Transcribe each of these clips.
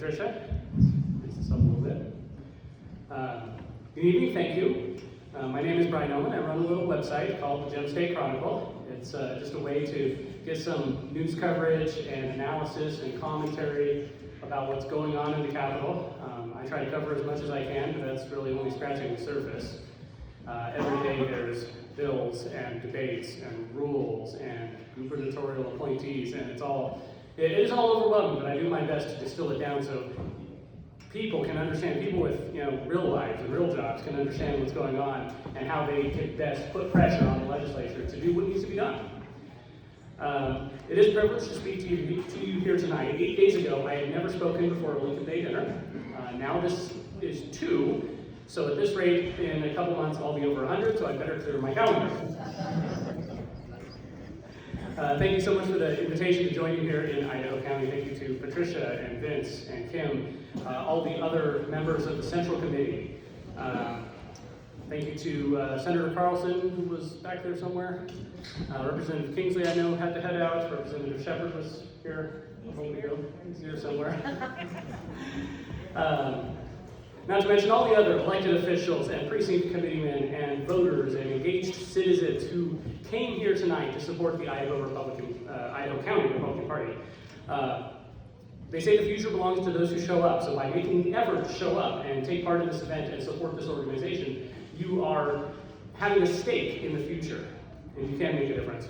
Patricia. Fix this up a little bit. Good evening, thank you. My name is Brian Owen. I run a little website called the Gem State Chronicle. It's just a way to get some news coverage and analysis and commentary about what's going on in the Capitol. I try to cover as much as I can, but that's really only scratching the surface. Every day there's bills and debates and rules and gubernatorial appointees, and it is all overwhelming, but I do my best to distill it down so people can understand, people with real lives and real jobs can understand what's going on and how they can best put pressure on the legislature to do what needs to be done. It is a privilege to speak to you here tonight. 8 days ago, I had never spoken before a Lincoln Day dinner. Now this is 2, so at this rate, in a couple months, I'll be over 100, so I better clear my calendar. Thank you so much for the invitation to join you here in Idaho County. Thank you to Patricia and Vince and Kim, all the other members of the Central Committee. Thank you to Senator Carlson, who was back there somewhere. Representative Kingsley, I know, had to head out. Representative Shepard was here a moment ago. He's here somewhere. Not to mention all the other elected officials and precinct committeemen and voters and engaged citizens who came here tonight to support the Idaho County Republican Party. They say the future belongs to those who show up, so by making the effort to show up and take part in this event and support this organization, you are having a stake in the future, and you can make a difference.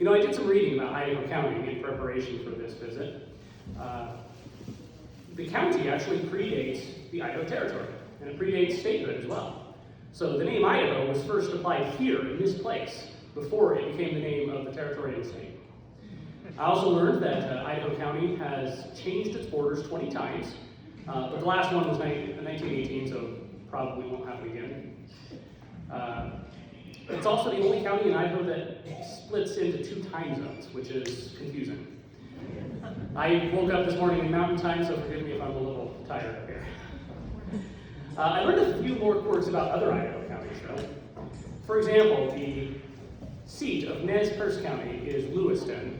I did some reading about Idaho County in preparation for this visit. The county actually predates the Idaho Territory, and it predates statehood as well. So the name Idaho was first applied here in this place before it became the name of the territory and state. I also learned that Idaho County has changed its borders 20 times, but the last one was 1918, so probably won't happen again. It's also the only county in Idaho that splits into 2 time zones, which is confusing. I woke up this morning in mountain time, so forgive me if I'm a little tired up here. I learned a few more quirks about other Idaho counties, though. For example, the seat of Nez Perce County is Lewiston,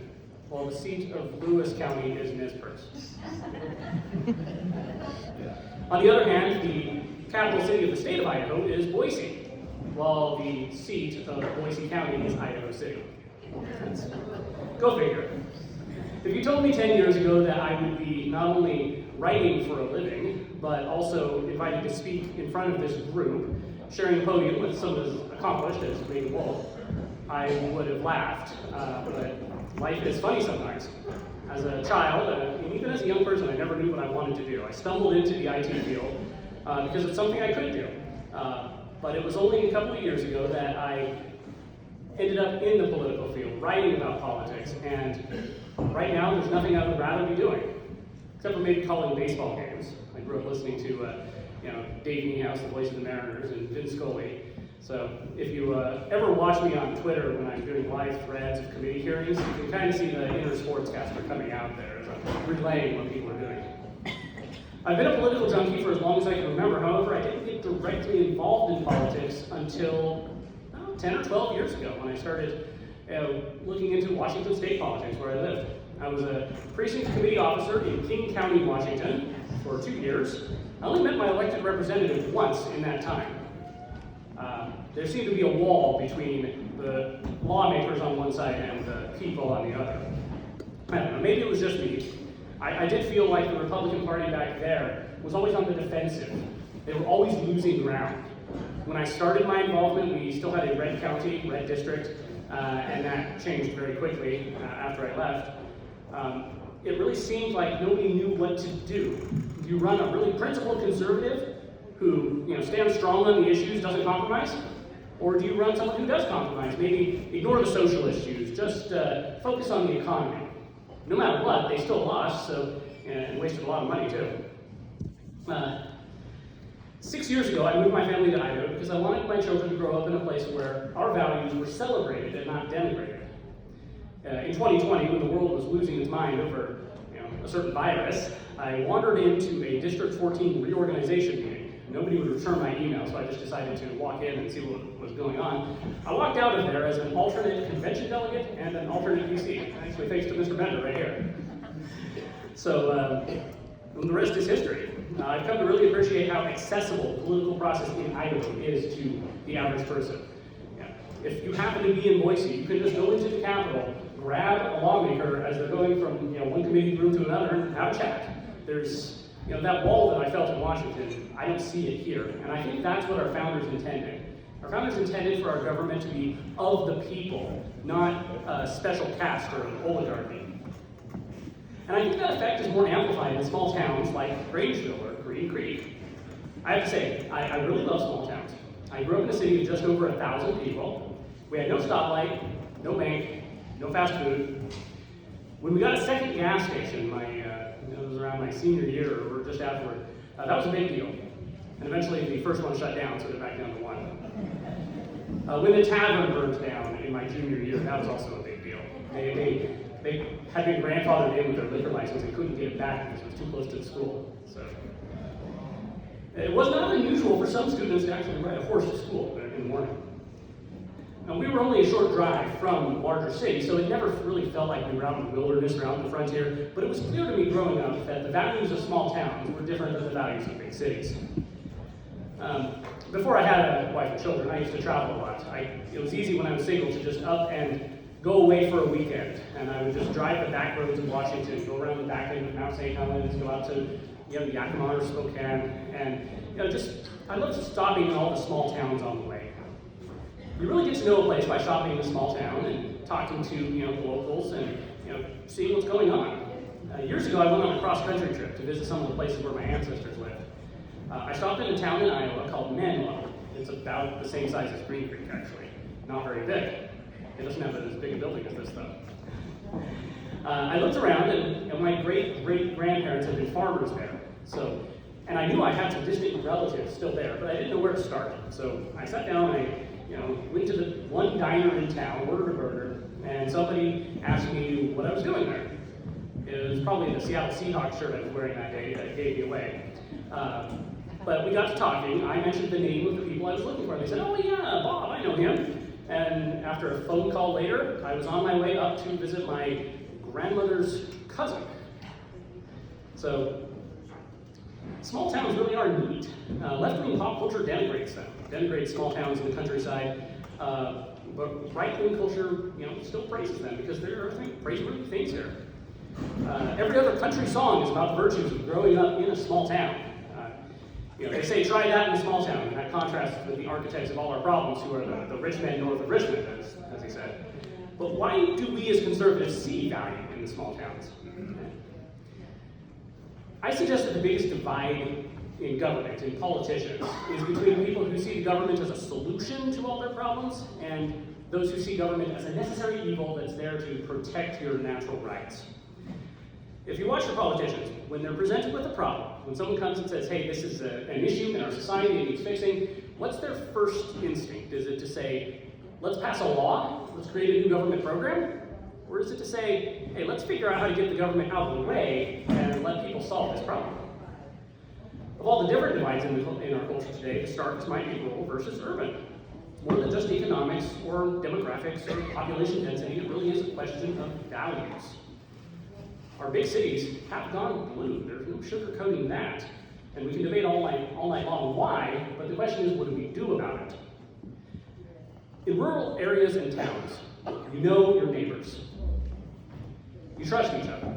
while the seat of Lewis County is Nez Perce. On the other hand, the capital city of the state of Idaho is Boise, while the seat of Boise County is Idaho City. Go figure. If you told me 10 years ago that I would be not only writing for a living, but also invited to speak in front of this group, sharing a podium with someone as accomplished as Megan Wolf, I would have laughed. But life is funny sometimes. As a child, and even as a young person, I never knew what I wanted to do. I stumbled into the IT field because it's something I could do. But it was only a couple of years ago that I ended up in the political field, writing about politics, and right now there's nothing I would rather be doing, except for maybe calling baseball games. I grew up listening to Dave Niehaus, the voice of the Mariners, and Vin Scully. So if you ever watch me on Twitter when I'm doing live threads of committee hearings, you can kind of see the inner sportscaster coming out there as I'm relaying what people are doing. I've been a political junkie for as long as I can remember. However, I didn't get directly involved in politics until 10 or 12 years ago when I started looking into Washington state politics where I lived. I was a precinct committee officer in King County, Washington for 2 years. I only met my elected representative once in that time. There seemed to be a wall between the lawmakers on one side and the people on the other. I don't know, maybe it was just me. I did feel like the Republican Party back there was always on the defensive. They were always losing ground. When I started my involvement, we still had a red county, red district, and that changed very quickly after I left. It really seemed like nobody knew what to do. Do you run a really principled conservative who stands strong on the issues, doesn't compromise? Or do you run someone who does compromise? Maybe ignore the social issues, just focus on the economy. No matter what, they still lost, and wasted a lot of money too. 6 years ago, I moved my family to Idaho because I wanted my children to grow up in a place where our values were celebrated and not denigrated. In 2020, when the world was losing its mind over a certain virus, I wandered into a District 14 reorganization meeting. Nobody would return my email, so I just decided to walk in and see what was going on. I walked out of there as an alternate convention delegate and an alternate VC, actually thanks to Mr. Bender right here. So And the rest is history. I've come to really appreciate how accessible the political process in Idaho is to the average person. Yeah. If you happen to be in Boise, you can just go into the Capitol, grab a lawmaker as they're going from one committee room to another, and have a chat. There's that wall that I felt in Washington, I don't see it here. And I think that's what our founders intended. Our founders intended for our government to be of the people, not a special caste or an oligarchy. And I think that effect is more amplified in small towns like Grangeville or Green Creek. I have to say, I really love small towns. I grew up in a city of just over 1,000 people. We had no stoplight, no bank, no fast food. When we got a second gas station, it was around my senior year or just afterward, that was a big deal. And eventually the first one shut down, so they're back down to one. When the tavern burned down in my junior year, that was also a big deal. They had been grandfathered in with their liquor license and couldn't get it back because it was too close to the school. So it was not unusual for some students to actually ride a horse to school in the morning. Now, we were only a short drive from larger cities, so it never really felt like we were out in the wilderness or out in the frontier, but it was clear to me growing up that the values of small towns were different than the values of big cities. Before I had a wife and children, I used to travel a lot. It was easy when I was single to just up and go away for a weekend, and I would just drive the back roads of Washington, go around the back end of Mount St. Helens, go out to Yakima or Spokane, and I loved stopping in all the small towns on the way. You really get to know a place by shopping in a small town and talking to the locals and seeing what's going on. Years ago, I went on a cross-country trip to visit some of the places where my ancestors lived. I stopped in a town in Iowa called Menlo. It's about the same size as Green Creek, actually. Not very big. It doesn't have as big a building as this, though. I looked around, and my great-great-grandparents had been farmers there. And I knew I had some distant relatives still there, but I didn't know where to start. So I sat down and went to the one diner in town, ordered a burger, and somebody asked me what I was doing there. It was probably the Seattle Seahawks shirt I was wearing that day that gave me away. But we got to talking. I mentioned the name of the people I was looking for. They said, "Oh yeah, Bob, I know him." And after a phone call later, I was on my way up to visit my grandmother's cousin. So, small towns really are neat. Left-wing pop culture denigrates them, denigrates small towns in the countryside. But right-wing culture, still praises them because there are praiseworthy things here. Every other country song is about the virtues of growing up in a small town. They say, try that in a small town, and that contrasts with the architects of all our problems, who are the rich men north of Richmond, as he said. But why do we as conservatives see value in the small towns? I suggest that the biggest divide in government, in politicians, is between people who see the government as a solution to all their problems, and those who see government as a necessary evil that's there to protect your natural rights. If you watch the politicians, when they're presented with a problem, when someone comes and says, hey, this is an issue in our society that needs fixing, what's their first instinct? Is it to say, let's pass a law, let's create a new government program? Or is it to say, hey, let's figure out how to get the government out of the way and let people solve this problem? Of all the different divides in our culture today, the starkest might be rural versus urban. More than just economics or demographics or population density, it really is a question of values. Our big cities have gone blue. There's no sugarcoating that. And we can debate all night long why, but the question is, what do we do about it? In rural areas and towns, you know your neighbors. You trust each other.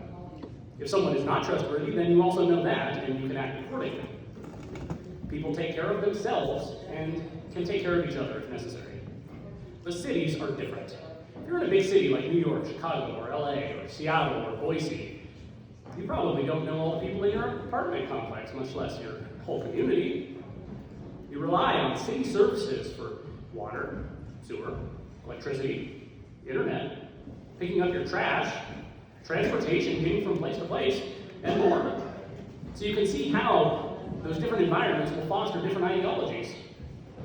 If someone is not trustworthy, then you also know that, and you can act accordingly. People take care of themselves and can take care of each other if necessary. The cities are different. If you're in a big city like New York, Chicago, or LA, or Seattle, or Boise, you probably don't know all the people in your apartment complex, much less your whole community. You rely on city services for water, sewer, electricity, internet, picking up your trash, transportation, getting from place to place, and more. So you can see how those different environments will foster different ideologies.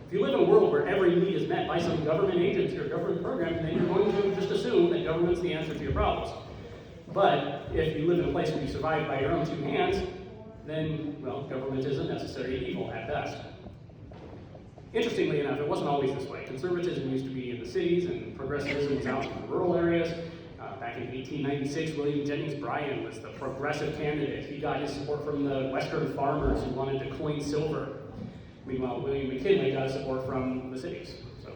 If you live in a world where every need is met by some government agency or government program, then you're going to just assume that government's the answer to your problems. But if you live in a place where you survive by your own two hands, then, well, government is a necessary evil at best. Interestingly enough, it wasn't always this way. Conservatism used to be in the cities, and progressivism was out in the rural areas. Back in 1896, William Jennings Bryan was the progressive candidate. He got his support from the Western farmers who wanted to coin silver. Meanwhile, William McKinley got support from the cities. So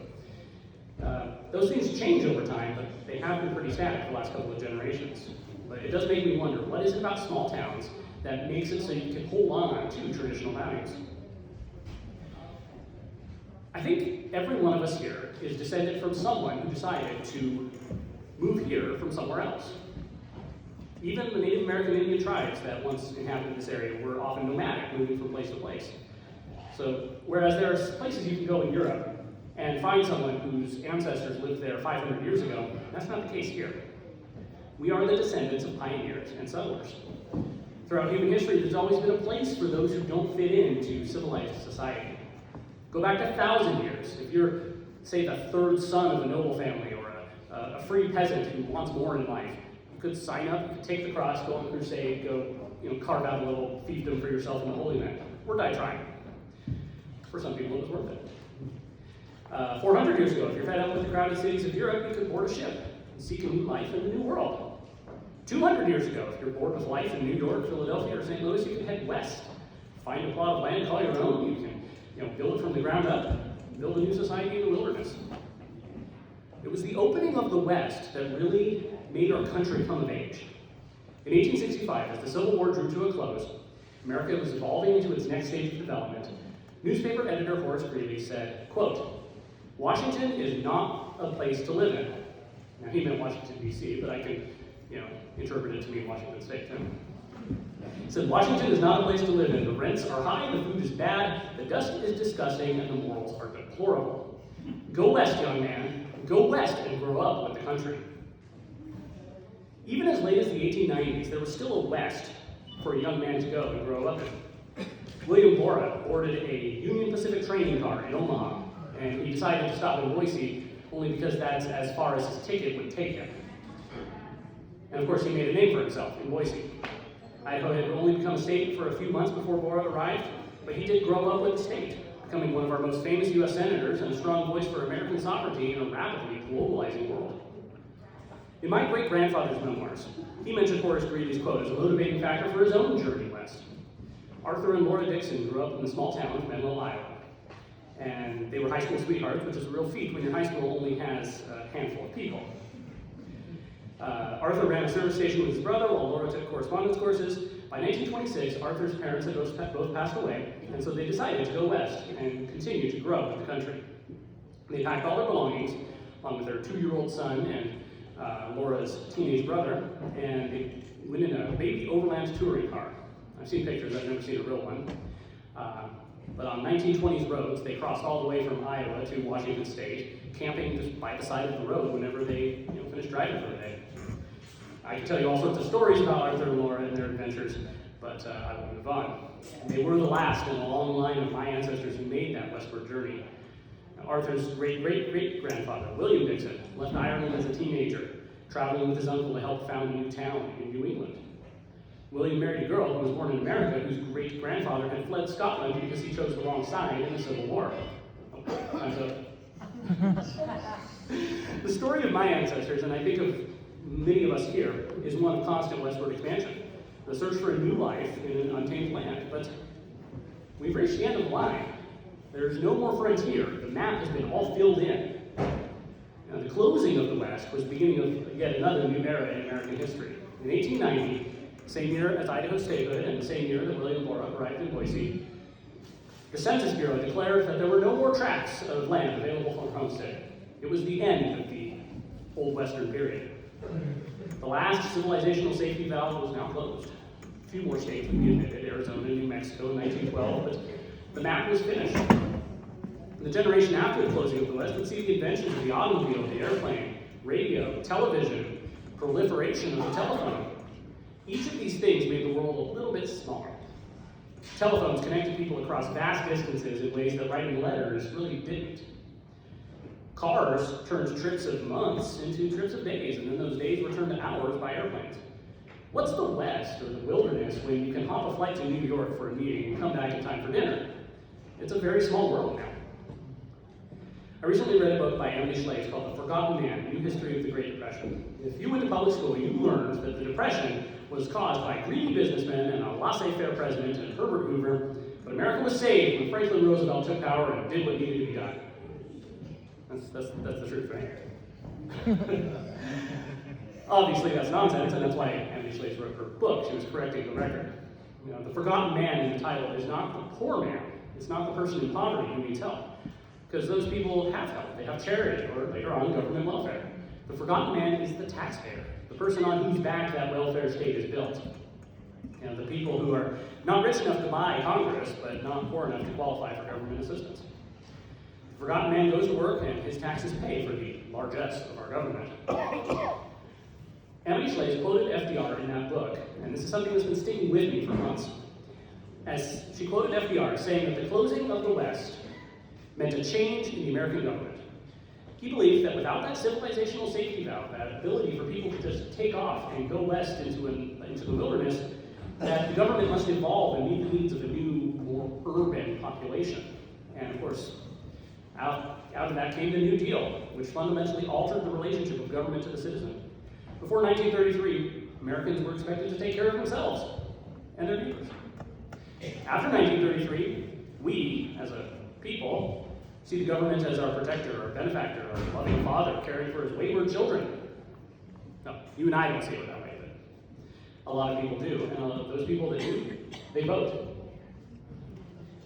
those things change over time, but they have been pretty static the last couple of generations. But it does make me wonder, what is it about small towns that makes it so you can hold on to traditional values? I think every one of us here is descended from someone who decided to move here from somewhere else. Even the Native American Indian tribes that once inhabited this area were often nomadic, moving from place to place. So, whereas there are places you can go in Europe and find someone whose ancestors lived there 500 years ago, that's not the case here. We are the descendants of pioneers and settlers. Throughout human history, there's always been a place for those who don't fit into civilized society. Go back 1,000 years. If you're, say, the third son of a noble family or a free peasant who wants more in life, you could sign up, you could take the cross, go on crusade, go carve out a little fiefdom for yourself in the Holy Land, or die trying. For some people, it was worth it. 400 years ago, if you're fed up with the crowded cities of Europe, you could board a ship and seek a new life in the New World. 200 years ago, if you're bored with life in New York, Philadelphia, or St. Louis, you can head west. Find a plot of land, call your own. You can build it from the ground up, build a new society in the wilderness. It was the opening of the West that really made our country come of age. In 1865, as the Civil War drew to a close, America was evolving into its next stage of development. Newspaper editor Horace Greeley said, quote, "Washington is not a place to live in." Now, he meant Washington, D.C., but I can, interpret it to mean Washington State, too. He said, "Washington is not a place to live in. The rents are high, the food is bad, the dust is disgusting, and the morals are deplorable. Go west, young man. Go west and grow up with the country." Even as late as the 1890s, there was still a west for a young man to go and grow up in. William Borah boarded a Union Pacific training car in Omaha, and he decided to stop in Boise only because that's as far as his ticket would take him. And of course, he made a name for himself in Boise. Idaho had only become a state for a few months before Borah arrived, but he did grow up with the state, becoming one of our most famous U.S. senators and a strong voice for American sovereignty in a rapidly globalizing world. In my great-grandfather's memoirs, he mentioned Horace Greeley's quote as a motivating factor for his own journey west. Arthur and Laura Dixon grew up in the small town of Menlo, Iowa, and they were high school sweethearts, which is a real feat when your high school only has a handful of people. Arthur ran a service station with his brother while Laura took correspondence courses. By 1926, Arthur's parents had both passed away, and so they decided to go west and continue to grow with the country. They packed all their belongings, along with their 2-year-old son and Laura's teenage brother, and they went in a baby overland touring car. I've seen pictures, I've never seen a real one. But on 1920s roads, they crossed all the way from Iowa to Washington State, camping just by the side of the road whenever they finished driving for the day. I can tell you all sorts of stories about Arthur and Laura and their adventures, but I will move on. They were the last in a long line of my ancestors who made that westward journey. Now, Arthur's great-great-great-grandfather, William Dixon, left Ireland as a teenager, traveling with his uncle to help found a new town in New England. William married a girl who was born in America whose great-grandfather had fled Scotland because he chose the wrong side in the Civil War. Oh, time's up. The story of my ancestors, and I think of many of us here, is one of constant westward expansion, the search for a new life in an untamed land. But we've reached the end of the line. There's no more frontier. The map has been all filled in. Now, the closing of the West was the beginning of yet another new era in American history. In 1890, same year as Idaho statehood and the same year that William Borah arrived in Boise, the Census Bureau declared that there were no more tracts of land available for homestead. It was the end of the Old Western period. The last civilizational safety valve was now closed. A few more states would be admitted, Arizona and New Mexico in 1912, but the map was finished. The generation after the closing of the West would see the inventions of the automobile, the airplane, radio, television, proliferation of the telephone. Each of these things made the world a little bit smaller. Telephones connected people across vast distances in ways that writing letters really didn't. Cars turned trips of months into trips of days, and then those days were turned to hours by airplanes. What's the West or the wilderness when you can hop a flight to New York for a meeting and come back in time for dinner? It's a very small world now. I recently read a book by Emily Schley called The Forgotten Man, New History of the Great Depression. If you went to public school, you learned that the Depression was caused by greedy businessmen and a laissez-faire president and Herbert Hoover, but America was saved when Franklin Roosevelt took power and did what needed to be done. That's the truth, right? Obviously, that's nonsense, and that's why Emily Schley wrote her book. She was correcting the record. The forgotten man in the title is not the poor man. It's not the person in poverty who needs help. Because those people have help. They have charity, or later on, government welfare. The forgotten man is the taxpayer, the person on whose back that welfare state is built. The people who are not rich enough to buy Congress, but not poor enough to qualify for government assistance. The forgotten man goes to work, and his taxes pay for the largesse of our government. Emily Schley quoted FDR in that book, and this is something that's been sticking with me for months. As she quoted FDR saying that the closing of the West meant a change in the American government. He believed that without that civilizational safety valve, that ability for people to just take off and go west into the wilderness, that the government must evolve and meet the needs of a new, more urban population. And of course, out of that came the New Deal, which fundamentally altered the relationship of government to the citizen. Before 1933, Americans were expected to take care of themselves and their neighbors. After 1933, we, as a people, see the government as our protector, our benefactor, our loving father caring for his wayward children. No, you and I don't see it that way, but a lot of people do. And those people that do, they vote.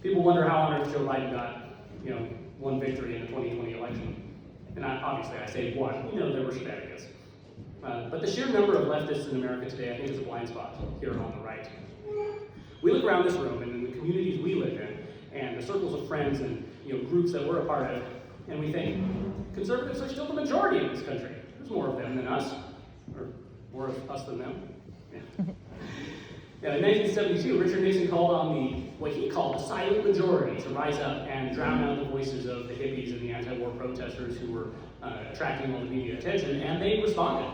People wonder how on earth Joe Biden got, one victory in the 2020 election. And obviously I say one. There were shenanigans. But the sheer number of leftists in America today, I think, is a blind spot here on the right. We look around this room and in the communities we live in, and the circles of friends and groups that we're a part of, and we think conservatives are still the majority in this country. There's more of them than us, or more of us than them. Yeah. In 1972, Richard Nixon called on what he called the silent majority to rise up and drown out the voices of the hippies and the anti-war protesters who were attracting all the media attention, and they responded.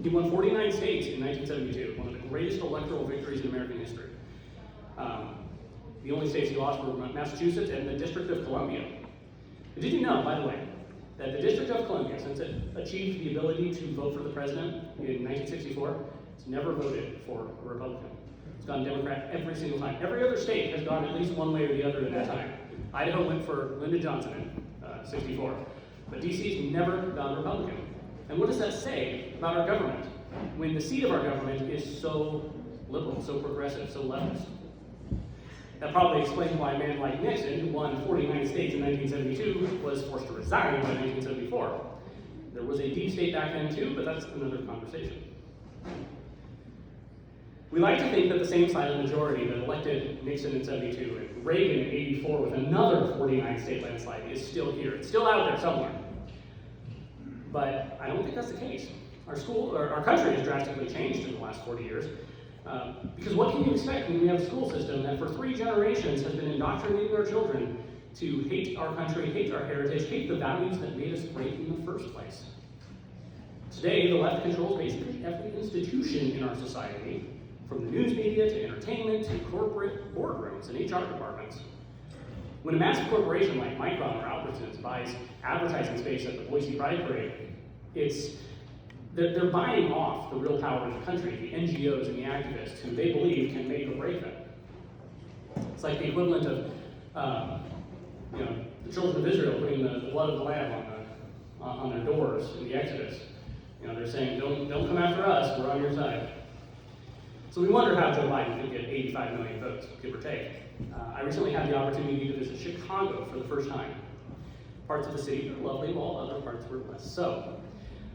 He won 49 states in 1972, one of the greatest electoral victories in American history. The only states he lost were Massachusetts and the District of Columbia. But did you know, by the way, that the District of Columbia, since it achieved the ability to vote for the president in 1964, it's never voted for a Republican. It's gone Democrat every single time. Every other state has gone at least one way or the other in that time. Idaho went for Lyndon Johnson in 64, but DC's never gone Republican. And what does that say about our government when the seat of our government is so liberal, so progressive, so leftist? That probably explains why a man like Nixon, who won 49 states in 1972, was forced to resign by 1974. There was a deep state back then too, but that's another conversation. We like to think that the same silent majority that elected Nixon in 72 and Reagan in 84 with another 49 state landslide is still here. It's still out there somewhere. But I don't think that's the case. Our country has drastically changed in the last 40 years. Because what can you expect when we have a school system that for 3 generations has been indoctrinating our children to hate our country, hate our heritage, hate the values that made us great in the first place? Today, the left controls basically every institution in our society, from the news media to entertainment to corporate boardrooms and HR departments. When a massive corporation like Micron or Albertsons buys advertising space at the Boise Pride Parade, they're buying off the real power of the country, the NGOs and the activists who they believe can make or break them. It's like the equivalent of the children of Israel putting the blood of the lamb on their doors in the Exodus. They're saying, don't come after us, we're on your side. So we wonder how Joe Biden could get 85 million votes, give or take. I recently had the opportunity to visit Chicago for the first time. Parts of the city were lovely, while other parts were less so.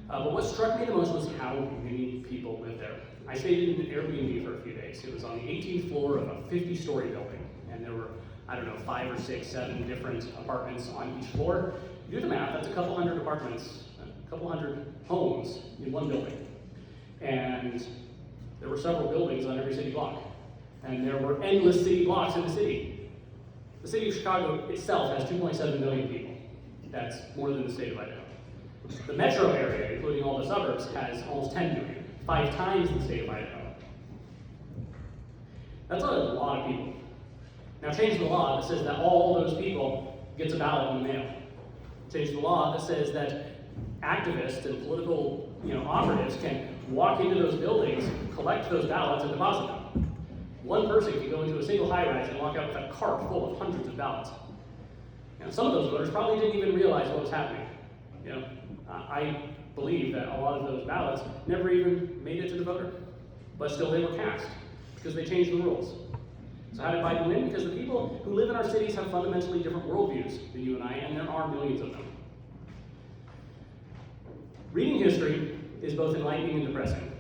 But what struck me the most was how many people lived there. I stayed in an Airbnb for a few days. It was on the 18th floor of a 50-story building, and there were, 5 or 6, 7 different apartments on each floor. You do the math, that's a couple hundred apartments, a couple hundred homes in one building. And there were several buildings on every city block. And there were endless city blocks in the city. The city of Chicago itself has 2.7 million people. That's more than the state of Idaho. The metro area, including all the suburbs, has almost 10 million, 5 times the state of Idaho. That's a lot of people. Now change the law that says that all those people gets a ballot in the mail. changed the law that says that activists and political operatives can walk into those buildings, collect those ballots, and deposit them. One person can go into a single high-rise and walk out with a cart full of hundreds of ballots. Some of those voters probably didn't even realize what was happening. I believe that a lot of those ballots never even made it to the voter, but still they were cast because they changed the rules. So how did Biden win? Because the people who live in our cities have fundamentally different worldviews than you and I, and there are millions of them. Reading history is both enlightening and depressing.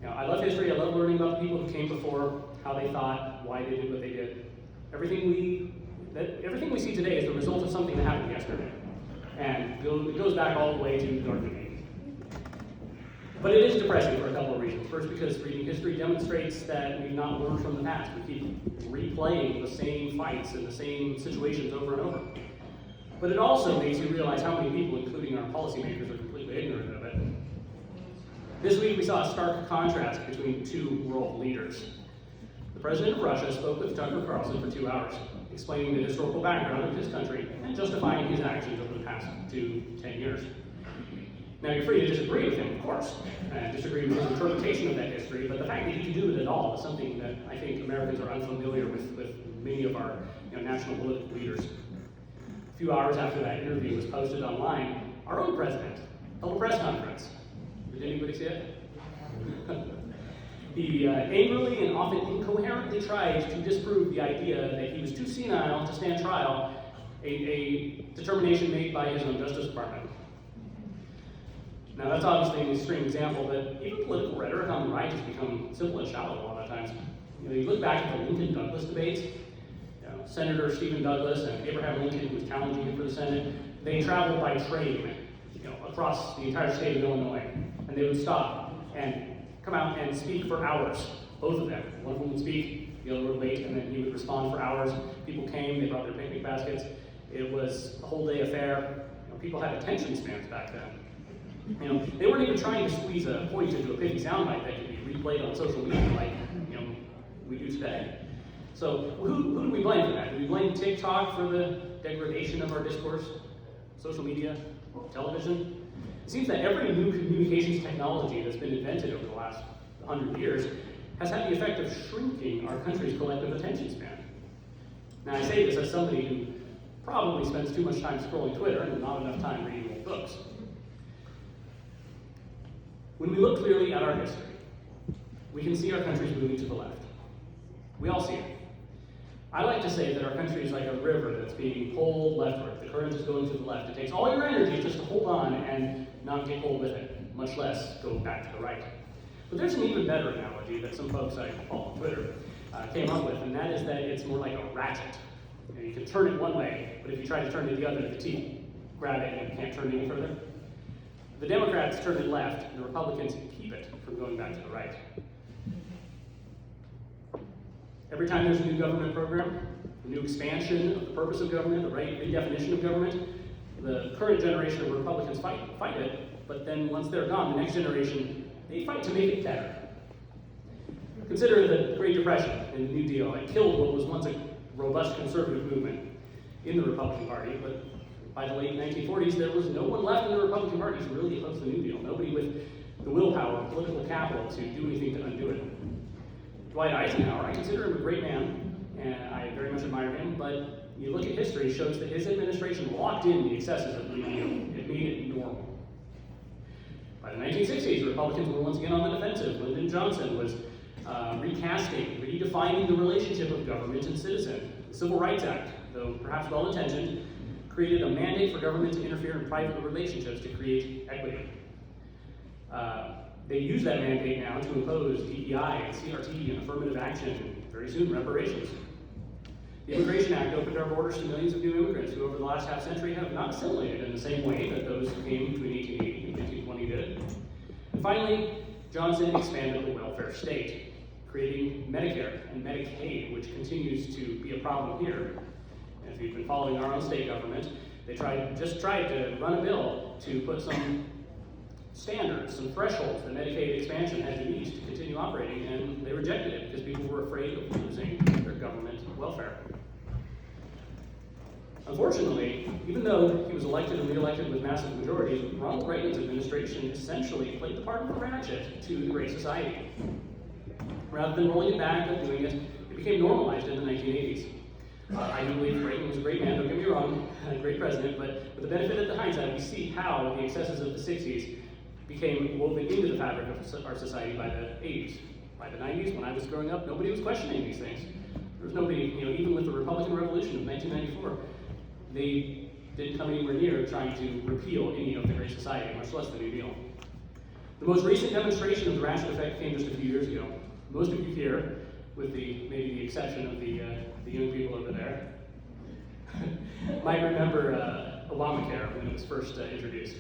I love history. I love learning about the people who came before, how they thought, why they did what they did. Everything we see today is the result of something that happened yesterday. And it goes back all the way to the Dark Ages. But it is depressing for a couple of reasons. First, because reading history demonstrates that we've not learned from the past. We keep replaying the same fights and the same situations over and over. But it also makes you realize how many people, including our policymakers, are completely ignorant of it. This week we saw a stark contrast between two world leaders. The president of Russia spoke with Tucker Carlson for 2 hours, explaining the historical background of his country and justifying his actions over the past 10 years. Now, you're free to disagree with him, of course, and disagree with his interpretation of that history, but the fact that he could do it at all is something that I think Americans are unfamiliar with many of our national political leaders. A few hours after that interview was posted online, our own president held a press conference. Did anybody see it? He angrily and often incoherently tried to disprove the idea that he was too senile to stand trial, a determination made by his own Justice Department. Now, that's obviously an extreme example, but even political rhetoric on the right has become simple and shallow a lot of times. You look back at the Lincoln-Douglas debates, Senator Stephen Douglas and Abraham Lincoln, who was challenging him for the Senate, they traveled by train, across the entire state of Illinois, and they would stop and come out and speak for hours, both of them. One of them would speak, the other would wait, and then he would respond for hours. People came, they brought their picnic baskets. It was a whole day affair. People had attention spans back then. They weren't even trying to squeeze a point into a pithy soundbite that could be replayed on social media like we do today. So who do we blame for that? Do we blame TikTok for the degradation of our discourse? Social media? Television? It seems that every new communications technology that's been invented over the last 100 years has had the effect of shrinking our country's collective attention span. Now, I say this as somebody who probably spends too much time scrolling Twitter and not enough time reading old books. When we look clearly at our history, we can see our country's moving to the left. We all see it. I like to say that our country is like a river that's being pulled leftward. The current is going to the left. It takes all your energy just to hold on and not get pulled with it, much less go back to the right. But there's an even better analogy that some folks I follow on Twitter came up with, and that is that it's more like a ratchet. You can turn it one way, but if you try to turn it the other, the teeth grab it and you can't turn it any further. The Democrats turn it left, and the Republicans keep it from going back to the right. Every time there's a new government program, a new expansion of the purpose of government, the redefinition of government, the current generation of Republicans fight it, but then once they're gone, the next generation, they fight to make it better. Consider the Great Depression and the New Deal. It killed what was once a robust conservative movement in the Republican Party, but by the late 1940s, there was no one left in the Republican Party to really oppose the New Deal. Nobody with the willpower, political capital to do anything to undo it. Dwight Eisenhower, I consider him a great man, and I very much admire him, but you look at history, it shows that his administration locked in the excesses of the New Deal. It made it normal. By the 1960s, Republicans were once again on the defensive. Lyndon Johnson was recasting, redefining the relationship of government and citizen. The Civil Rights Act, though perhaps well-intentioned, created a mandate for government to interfere in private relationships to create equity. They use that mandate now to impose DEI and CRT and affirmative action and very soon reparations. The Immigration Act opened our borders to millions of new immigrants who over the last half century have not assimilated in the same way that those who came between 1880 and 1920 did. And finally, Johnson expanded the welfare state, creating Medicare and Medicaid, which continues to be a problem here. And if you've been following our own state government, they just tried to run a bill to put some standards, some thresholds that Medicaid expansion had to meet to continue operating, and they rejected it because people were afraid of losing their government welfare. Unfortunately, even though he was elected and re-elected with massive majorities, Ronald Reagan's administration essentially played the part of a ratchet to the Great Society. Rather than rolling it back and doing it, it became normalized in the 1980s. I do believe Reagan was a great man, don't get me wrong, a great president, but with the benefit of the hindsight, we see how the excesses of the 60s became woven into the fabric of our society by the 80s. By the 90s, when I was growing up, nobody was questioning these things. There was nobody, even with the Republican Revolution of 1994, they didn't come anywhere near trying to repeal any of the Great Society, much less the New Deal. The most recent demonstration of the ratchet effect came just a few years ago. Most of you here, with maybe the exception of the young people over there, might remember Obamacare when it was first introduced,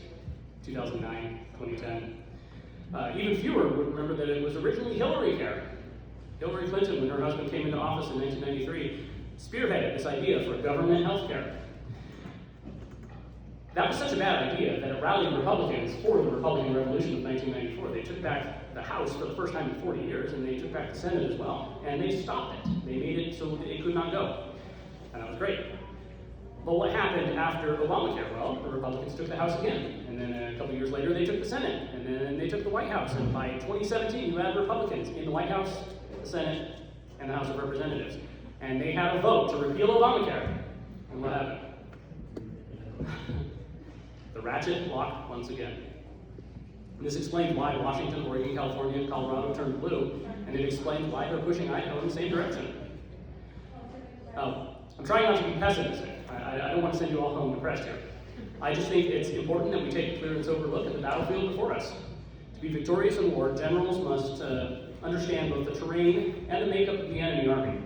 2009, 2010. Even fewer would remember that it was originally Hillary Care. Hillary Clinton, when her husband came into office in 1993, spearheaded this idea for government health care. That was such a bad idea that it rallied Republicans for the Republican Revolution of 1994. They took back the House for the first time in 40 years, and they took back the Senate as well. And they stopped it. They made it so that it could not go. And that was great. But what happened after Obamacare? Well, the Republicans took the House again. And then a couple years later, they took the Senate. And then they took the White House. And by 2017, you had Republicans in the White House, the Senate, and the House of Representatives. And they had a vote to repeal Obamacare. And what happened? The ratchet blocked once again. And this explains why Washington, Oregon, California, and Colorado turned blue, and it explains why they're pushing Idaho in the same direction. I'm trying not to be pessimistic. I don't want to send you all home depressed here. I just think it's important that we take a clear and sober look at the battlefield before us. To be victorious in war, generals must understand both the terrain and the makeup of the enemy army.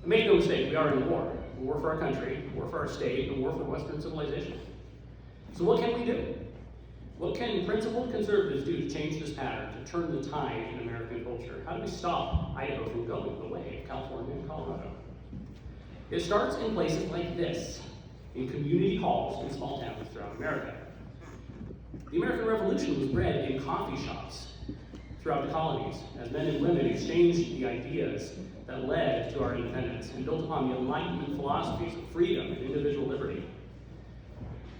And make no mistake, we are in a war. A war for our country, a war for our state, and a war for Western civilization. So what can we do? What can principled conservatives do to change this pattern, to turn the tide in American culture? How do we stop Idaho from going the way of California and Colorado? It starts in places like this, in community halls in small towns throughout America. The American Revolution was bred in coffee shops throughout the colonies, as men and women exchanged the ideas that led to our independence and built upon the Enlightenment philosophies of freedom and individual liberty.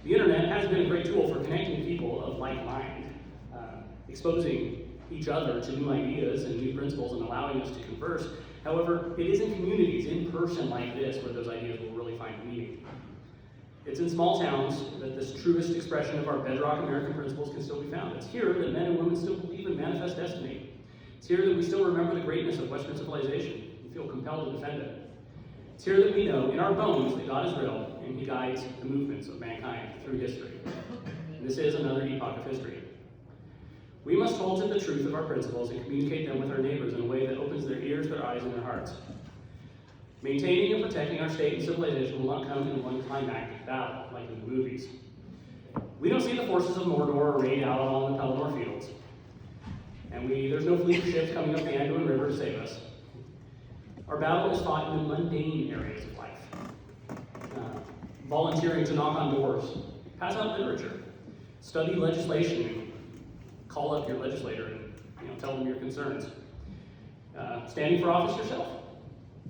The internet has been a great tool for connecting people of like mind, exposing each other to new ideas and new principles and allowing us to converse. However, it is in communities, in person like this, where those ideas will really find meaning. It's in small towns that this truest expression of our bedrock American principles can still be found. It's here that men and women still believe in manifest destiny. It's here that we still remember the greatness of Western civilization and feel compelled to defend it. It's here that we know in our bones that God is real and He guides the movements of mankind through history. And this is another epoch of history. We must hold to the truth of our principles and communicate them with our neighbors in a way that opens their ears, their eyes, and their hearts. Maintaining and protecting our state and civilization will not come in one climactic battle, like in the movies. We don't see the forces of Mordor arrayed out along the Pelennor fields. And there's no fleet of ships coming up the Anduin River to save us. Our battle is fought in the mundane areas of life. Volunteering to knock on doors, pass out literature, study legislation, and call up your legislator and tell them your concerns. Standing for office yourself.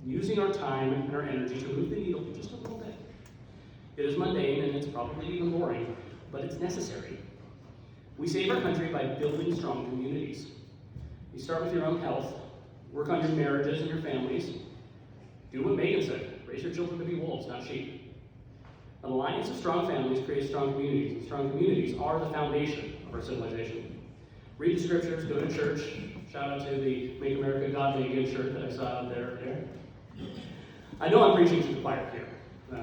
Using our time and our energy to move the needle just a little bit. It is mundane and it's probably even boring, but it's necessary. We save our country by building strong communities. You start with your own health, work on your marriages and your families. Do what Megan said, raise your children to be wolves, not sheep. An alliance of strong families creates strong communities, and strong communities are the foundation of our civilization. Read the scriptures, go to church. Shout out to the Make America Godly Again shirt that I saw out there. I know I'm preaching to the choir here,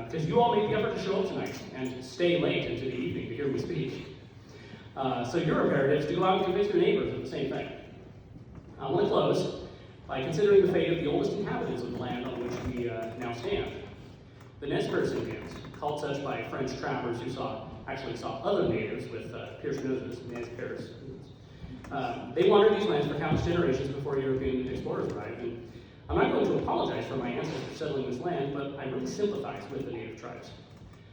because you all made the effort to show up tonight and stay late into the evening to hear me speak. So your imperative is to go out and convince your neighbors of the same thing. I want to close by considering the fate of the oldest inhabitants of the land on which we now stand. The Nez Perce Indians, called such by French trappers who actually saw other natives with pierced noses, Nez Perce. They wandered these lands for countless generations before European explorers arrived. And I'm not going to apologize for my ancestors settling this land, but I really sympathize with the native tribes.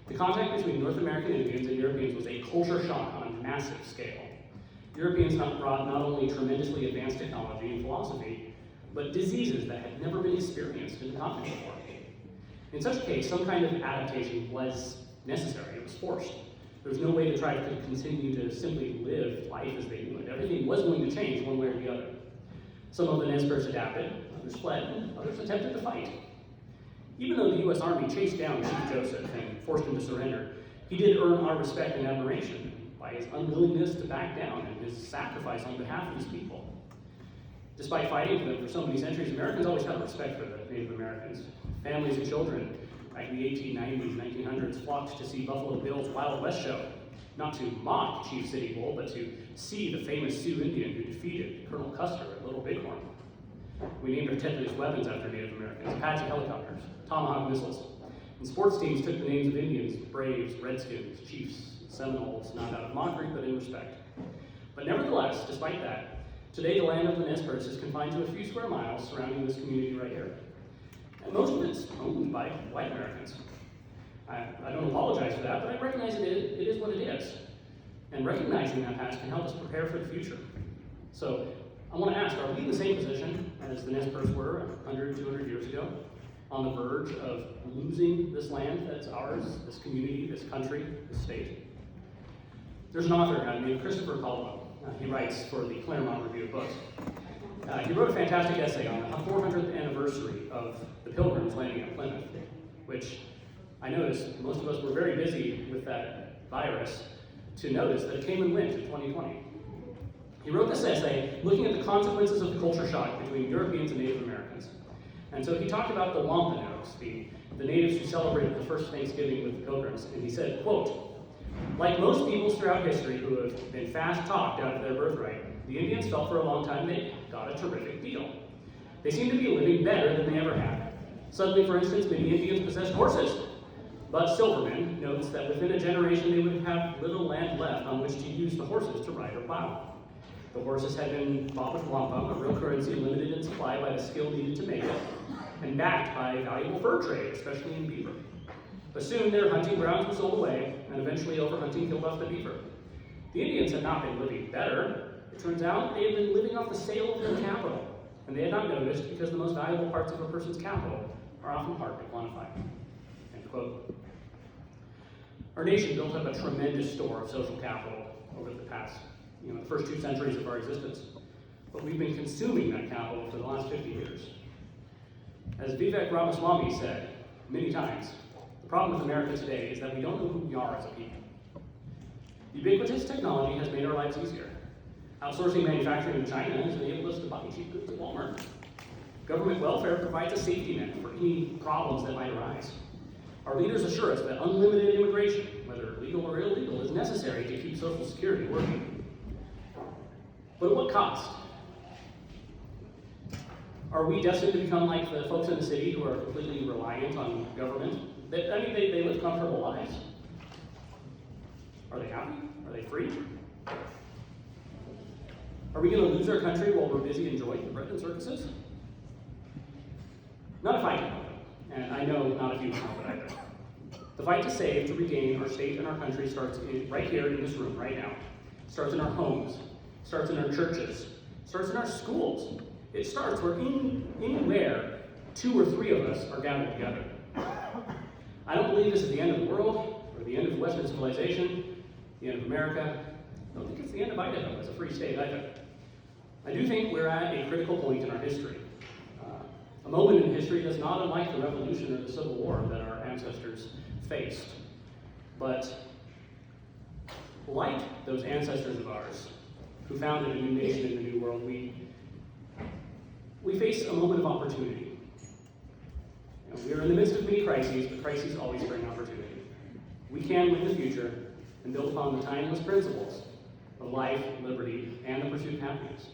The contact between North American Indians and Europeans was a culture shock on a massive scale. Europeans brought not only tremendously advanced technology and philosophy, but diseases that had never been experienced in the continent before. In such a case, some kind of adaptation was necessary. It was forced. There was no way to try to continue to simply live life as they knew it. Everything was going to change one way or the other. Some of the Nez Perce adapted, others fled, and others attempted to fight. Even though the U.S. Army chased down Chief Joseph and forced him to surrender, he did earn our respect and admiration by his unwillingness to back down and his sacrifice on behalf of his people. Despite fighting for them for so many centuries, Americans always held respect for the Native Americans. Families and children, like the 1890s, 1900s, flocked to see Buffalo Bill's Wild West show, not to mock Chief Sitting Bull, but to see the famous Sioux Indian who defeated Colonel Custer at Little Bighorn. We named our deadliest weapons after Native Americans: Apache helicopters, Tomahawk missiles. And sports teams took the names of Indians: Braves, Redskins, Chiefs, Seminoles, not out of mockery, but in respect. But nevertheless, despite that, today the land of the Nez Perce is confined to a few square miles surrounding this community right here. And most of it's owned by white Americans. I don't apologize for that, but I recognize it is what it is. And recognizing that past can help us prepare for the future. So I want to ask, are we in the same position as the Nez Perce were 100, 200 years ago, on the verge of losing this land that's ours, this community, this country, this state? There's an author named Christopher Caldwell. He writes for the Claremont Review of Books. He wrote a fantastic essay on the 400th anniversary of the Pilgrims landing at Plymouth, which I noticed most of us were very busy with that virus to notice that it came and went in 2020. He wrote this essay looking at the consequences of the culture shock between Europeans and Native Americans. And so he talked about the Wampanoags, the natives who celebrated the first Thanksgiving with the Pilgrims, and he said, quote, "Like most peoples throughout history who have been fast talked out of their birthright, the Indians felt for a long time they got a terrific deal. They seemed to be living better than they ever had. Suddenly, for instance, many Indians possessed horses. But Silverman notes that within a generation they would have little land left on which to use the horses to ride or plow. The horses had been bought with wampum, a real currency limited in supply by the skill needed to make it, and backed by a valuable fur trade, especially in beaver. But soon their hunting grounds were sold away, and eventually overhunting killed off the beaver. The Indians had not been living better. It turns out they had been living off the sale of their capital, and they had not noticed because the most valuable parts of a person's capital are often hard to quantify." End quote. Our nation built up a tremendous store of social capital over the past, the first 2 centuries of our existence. But we've been consuming that capital for the last 50 years. As Vivek Ramaswamy said many times, the problem with America today is that we don't know who we are as a people. Ubiquitous technology has made our lives easier. Outsourcing manufacturing to China has enabled us to buy cheap goods at Walmart. Government welfare provides a safety net for any problems that might arise. Our leaders assure us that unlimited immigration, whether legal or illegal, is necessary to keep Social Security working. But at what cost? Are we destined to become like the folks in the city who are completely reliant on government? They live comfortable lives. Are they happy? Are they free? Are we going to lose our country while we're busy enjoying the bread and circuses? Not if I can help it, and I know not if you can help it either. The fight to save, to regain our state and our country starts right here in this room, right now. It starts in our homes, it starts in our churches, it starts in our schools. It starts where anywhere 2 or 3 of us are gathered together. I don't believe this is the end of the world, or the end of Western civilization, the end of America. I don't think it's the end of Idaho as a free state either. I do think we're at a critical point in our history. A moment in history that's not unlike the Revolution or the Civil War that our ancestors faced. But like those ancestors of ours who founded a new nation in the New World, we face a moment of opportunity. We are in the midst of many crises, but crises always bring opportunity. We can win the future and build upon the timeless principles of life, liberty, and the pursuit of happiness.